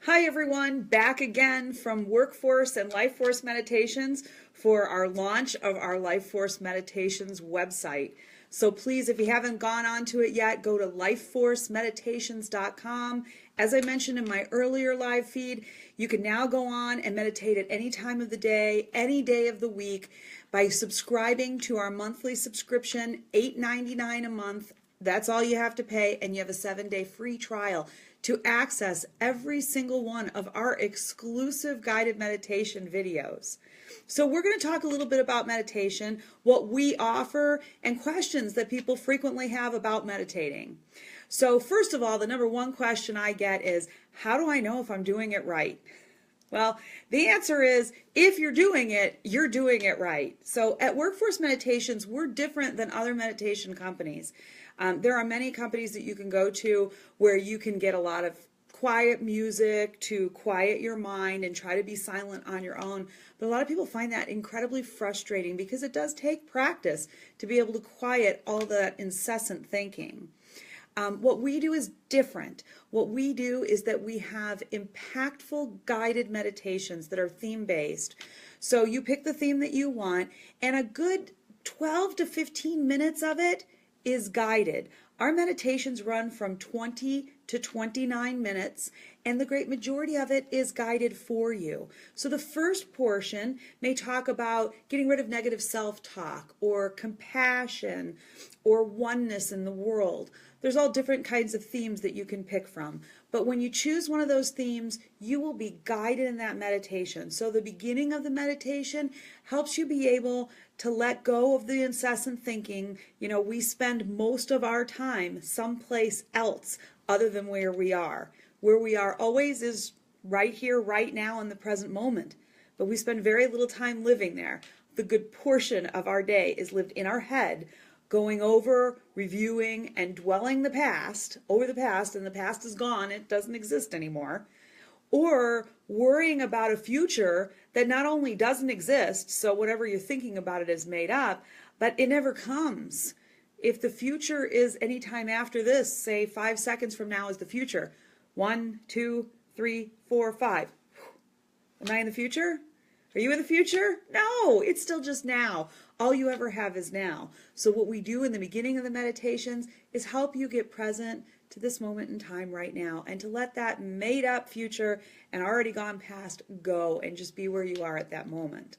Hi everyone, back again from Workforce and Lifeforce Meditations for our launch of our Lifeforce Meditations website. So please, if you haven't gone onto it yet, go to lifeforcemeditations.com. As I mentioned in my earlier live feed, you can now go on and meditate at any time of the day, any day of the week by subscribing to our monthly subscription, $8.99 a month. That's all you have to pay, and you have a 7-day free trial to access every single one of our exclusive guided meditation videos. So we're going to talk a little bit about meditation, what we offer, and questions that people frequently have about meditating. So first of all, the number one question I get is, how do I know if I'm doing it right? Well, the answer is, if you're doing it right. So at Workforce Meditations, we're different than other meditation companies. There are many companies that you can go to where you can get a lot of quiet music to quiet your mind and try to be silent on your own. But a lot of people find that incredibly frustrating because it does take practice to be able to quiet all that incessant thinking. What we do is different. What we do is that we have impactful guided meditations that are theme-based. So you pick the theme that you want, and a good 12 to 15 minutes of it is guided. Our meditations run from 20 to 29 minutes, and the great majority of it is guided for you. So the first portion may talk about getting rid of negative self-talk or compassion or oneness in the world. There's all different kinds of themes that you can pick from. But when you choose one of those themes, you will be guided in that meditation. So the beginning of the meditation helps you be able to let go of the incessant thinking. You know, we spend most of our time someplace else other than where we are. Where we are always is right here, right now, in the present moment. But we spend very little time living there. The good portion of our day is lived in our head, going over, reviewing, and dwelling over the past, and the past is gone, it doesn't exist anymore. Or worrying about a future that not only doesn't exist, so whatever you're thinking about it is made up, but it never comes. If the future is any time after this, say 5 seconds from now is the future. 1, 2, 3, 4, 5. Am I in the future? Are you in the future? No, it's still just now. All you ever have is now. So what we do in the beginning of the meditations is help you get present to this moment in time right now and to let that made up future and already gone past go and just be where you are at that moment.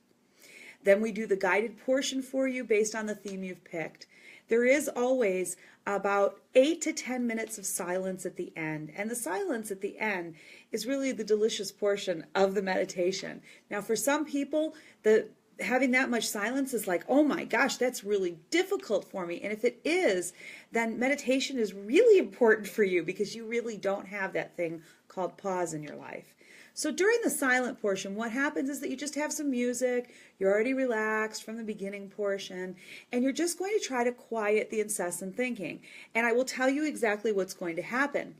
Then we do the guided portion for you based on the theme you've picked. There is always about 8 to 10 minutes of silence at the end. And the silence at the end is really the delicious portion of the meditation. Now, for some people, having that much silence is like, oh my gosh, that's really difficult for me. And if it is, then meditation is really important for you because you really don't have that thing called pause in your life. So during the silent portion, what happens is that you just have some music, you're already relaxed from the beginning portion, and you're just going to try to quiet the incessant thinking. And I will tell you exactly what's going to happen.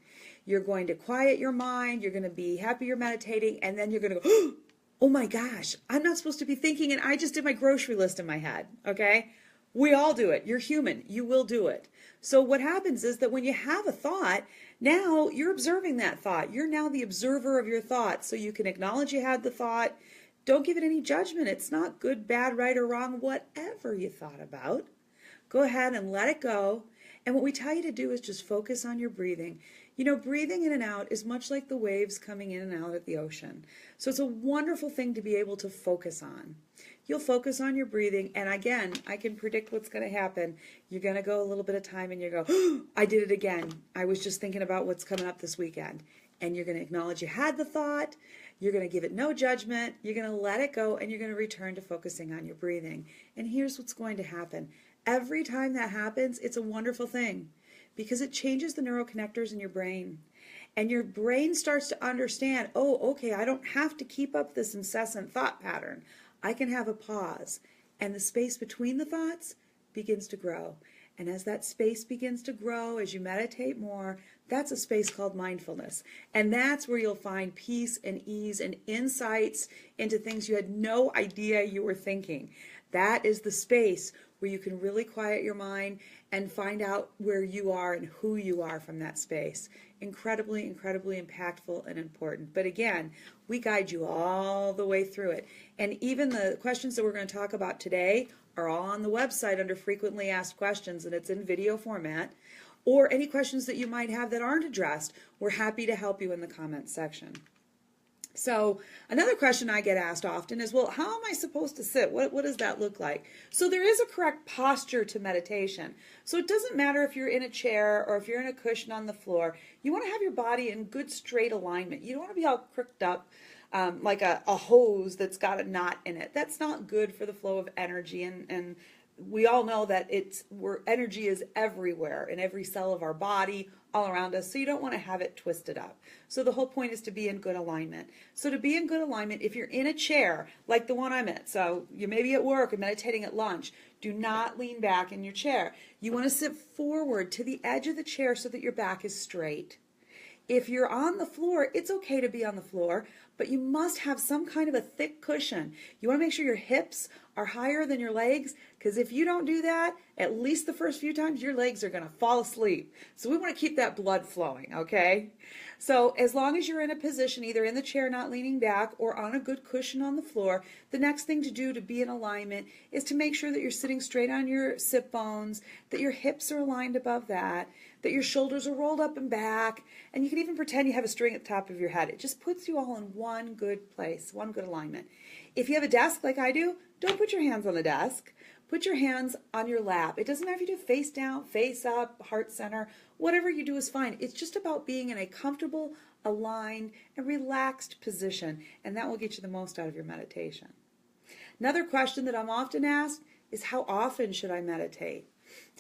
You're going to quiet your mind, you're going to be happy you're meditating, and then you're going to go, oh my gosh, I'm not supposed to be thinking, and I just did my grocery list in my head, okay? We all do it. You're human. You will do it. So what happens is that when you have a thought, now you're observing that thought. You're now the observer of your thought. So you can acknowledge you had the thought. Don't give it any judgment. It's not good, bad, right, or wrong, whatever you thought about. Go ahead and let it go. And what we tell you to do is just focus on your breathing. You know, breathing in and out is much like the waves coming in and out of the ocean. So it's a wonderful thing to be able to focus on. You'll focus on your breathing, and again, I can predict what's going to happen. You're going to go a little bit of time, and you go, oh, I did it again. I was just thinking about what's coming up this weekend. And you're going to acknowledge you had the thought. You're going to give it no judgment. You're going to let it go, and you're going to return to focusing on your breathing. And here's what's going to happen. Every time that happens, it's a wonderful thing because it changes the neuroconnectors in your brain. And your brain starts to understand, oh, okay, I don't have to keep up this incessant thought pattern. I can have a pause, and the space between the thoughts begins to grow. And as that space begins to grow, as you meditate more, that's a space called mindfulness. And that's where you'll find peace and ease and insights into things you had no idea you were thinking. That is the space where you can really quiet your mind and find out where you are and who you are from that space. Incredibly, incredibly impactful and important. But again, we guide you all the way through it. And even the questions that we're going to talk about today are all on the website under frequently asked questions, and it's in video format. Or any questions that you might have that aren't addressed, we're happy to help you in the comments section. So another question I get asked often is, well, how am I supposed to sit? What does that look like? So there is a correct posture to meditation. So it doesn't matter if you're in a chair or if you're in a cushion on the floor. You want to have your body in good straight alignment. You don't want to be all crooked up like a hose that's got a knot in it. That's not good for the flow of energy, and we all know that energy is everywhere in every cell of our body, all around us, so you don't want to have it twisted up. So the whole point is to be in good alignment. So to be in good alignment, if you're in a chair like the one I'm in, so you may be at work or meditating at lunch, do not lean back in your chair. You want to sit forward to the edge of the chair so that your back is straight. If you're on the floor, it's okay to be on the floor, but you must have some kind of a thick cushion. You want to make sure your hips are higher than your legs, because if you don't do that, at least the first few times, your legs are going to fall asleep. So we want to keep that blood flowing, okay? So as long as you're in a position, either in the chair, not leaning back, or on a good cushion on the floor, the next thing to do to be in alignment is to make sure that you're sitting straight on your sit bones, that your hips are aligned above that your shoulders are rolled up and back, and you can even pretend you have a string at the top of your head. It just puts you all in one good place, one good alignment. If you have a desk like I do, don't put your hands on the desk. Put your hands on your lap. It doesn't matter if you do face down, face up, heart center. Whatever you do is fine. It's just about being in a comfortable, aligned, and relaxed position, and that will get you the most out of your meditation. Another question that I'm often asked is, how often should I meditate?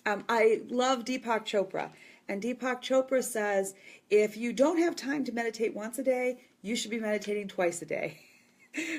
I love Deepak Chopra, and Deepak Chopra says, if you don't have time to meditate once a day, you should be meditating twice a day.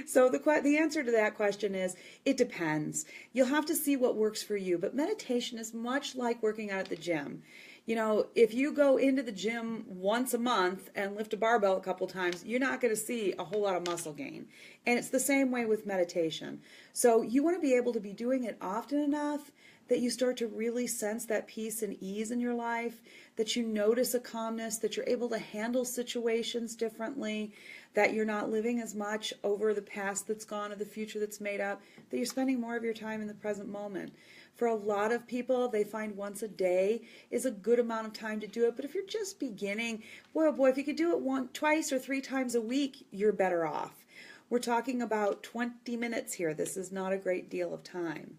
So the answer to that question is, it depends. You'll have to see what works for you, but meditation is much like working out at the gym. You know, if you go into the gym once a month and lift a barbell a couple times, you're not going to see a whole lot of muscle gain. And it's the same way with meditation. So you want to be able to be doing it often enough that you start to really sense that peace and ease in your life, that you notice a calmness, that you're able to handle situations differently, that you're not living as much over the past that's gone or the future that's made up, that you're spending more of your time in the present moment. For a lot of people, they find once a day is a good amount of time to do it. But if you're just beginning, boy, oh boy, if you could do it twice or 3 times a week, you're better off. We're talking about 20 minutes here. This is not a great deal of time.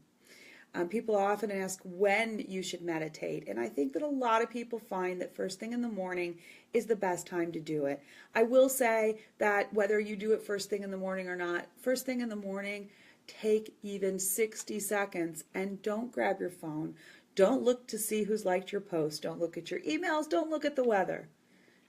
People often ask when you should meditate, and I think that a lot of people find that first thing in the morning is the best time to do it. I will say that whether you do it first thing in the morning or not, first thing in the morning, take even 60 seconds and don't grab your phone. Don't look to see who's liked your post. Don't look at your emails. Don't look at the weather.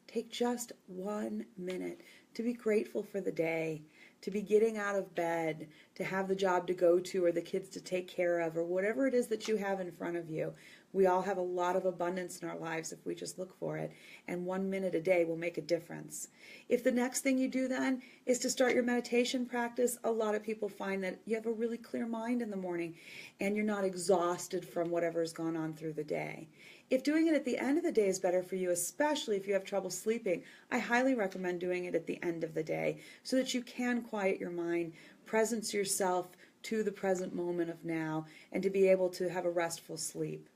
Take just 1 minute to be grateful for the day, to be getting out of bed, to have the job to go to or the kids to take care of, or whatever it is that you have in front of you. We all have a lot of abundance in our lives if we just look for it, and 1 minute a day will make a difference. If the next thing you do then is to start your meditation practice, a lot of people find that you have a really clear mind in the morning and you're not exhausted from whatever's gone on through the day. If doing it at the end of the day is better for you, especially if you have trouble sleeping, I highly recommend doing it at the end of the day so that you can quiet your mind, presence yourself to the present moment of now, and to be able to have a restful sleep.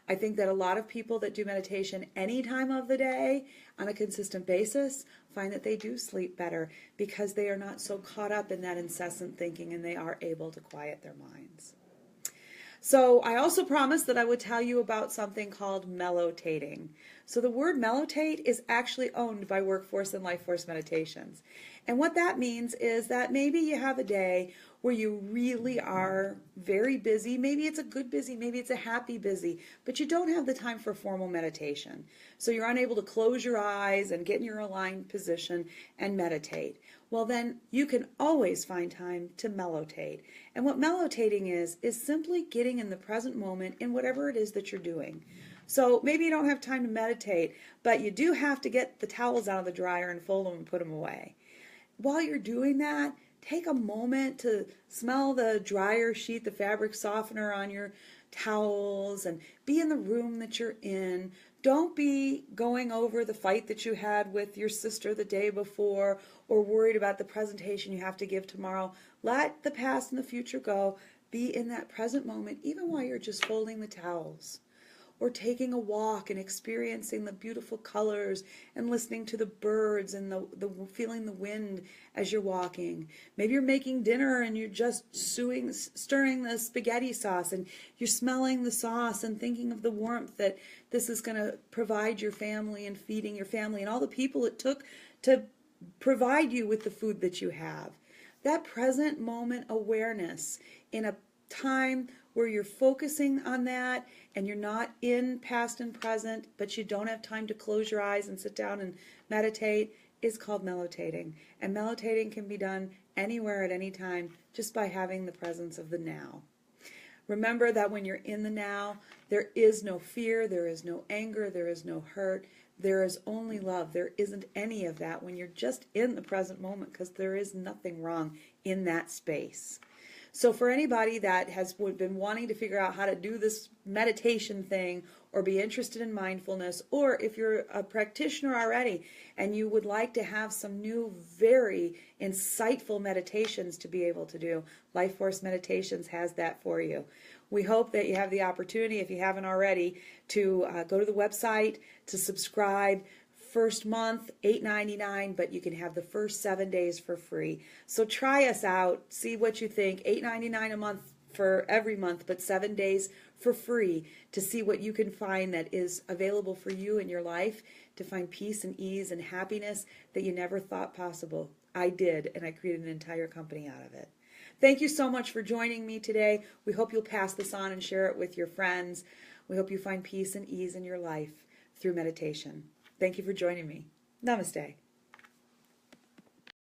I think that a lot of people that do meditation any time of the day on a consistent basis find that they do sleep better because they are not so caught up in that incessant thinking and they are able to quiet their minds. So I also promised that I would tell you about something called mellotating. So the word mellotate is actually owned by Workforce and Lifeforce Meditations. And what that means is that maybe you have a day where you really are very busy. Maybe it's a good busy, maybe it's a happy busy, but you don't have the time for formal meditation. So you're unable to close your eyes and get in your aligned position and meditate. Well, then you can always find time to mellotate. And what mellotating is simply getting in the present moment in whatever it is that you're doing. So maybe you don't have time to meditate, but you do have to get the towels out of the dryer and fold them and put them away. While you're doing that, take a moment to smell the dryer sheet, the fabric softener on your towels and be in the room that you're in. Don't be going over the fight that you had with your sister the day before or worried about the presentation you have to give tomorrow. Let the past and the future go. Be in that present moment, even while you're just folding the towels or taking a walk and experiencing the beautiful colors and listening to the birds and the feeling the wind as you're walking. Maybe you're making dinner and you're just stirring the spaghetti sauce and you're smelling the sauce and thinking of the warmth that this is going to provide your family and feeding your family and all the people it took to provide you with the food that you have. That present moment awareness in a time where you're focusing on that and you're not in past and present, but you don't have time to close your eyes and sit down and meditate, is called mellotating. And mellotating can be done anywhere at any time just by having the presence of the now. Remember that when you're in the now, there is no fear, there is no anger, there is no hurt, there is only love. There isn't any of that when you're just in the present moment, because there is nothing wrong in that space. So for anybody that has been wanting to figure out how to do this meditation thing or be interested in mindfulness, or if you're a practitioner already and you would like to have some new, very insightful meditations to be able to do, Lifeforce Meditations has that for you. We hope that you have the opportunity, if you haven't already, to go to the website, to subscribe. First month, $8.99, but you can have the first 7 days for free. So try us out, see what you think. $8.99 a month for every month, but 7 days for free to see what you can find that is available for you in your life, to find peace and ease and happiness that you never thought possible. I did, and I created an entire company out of it. Thank you so much for joining me today. We hope you'll pass this on and share it with your friends. We hope you find peace and ease in your life through meditation. Thank you for joining me. Namaste.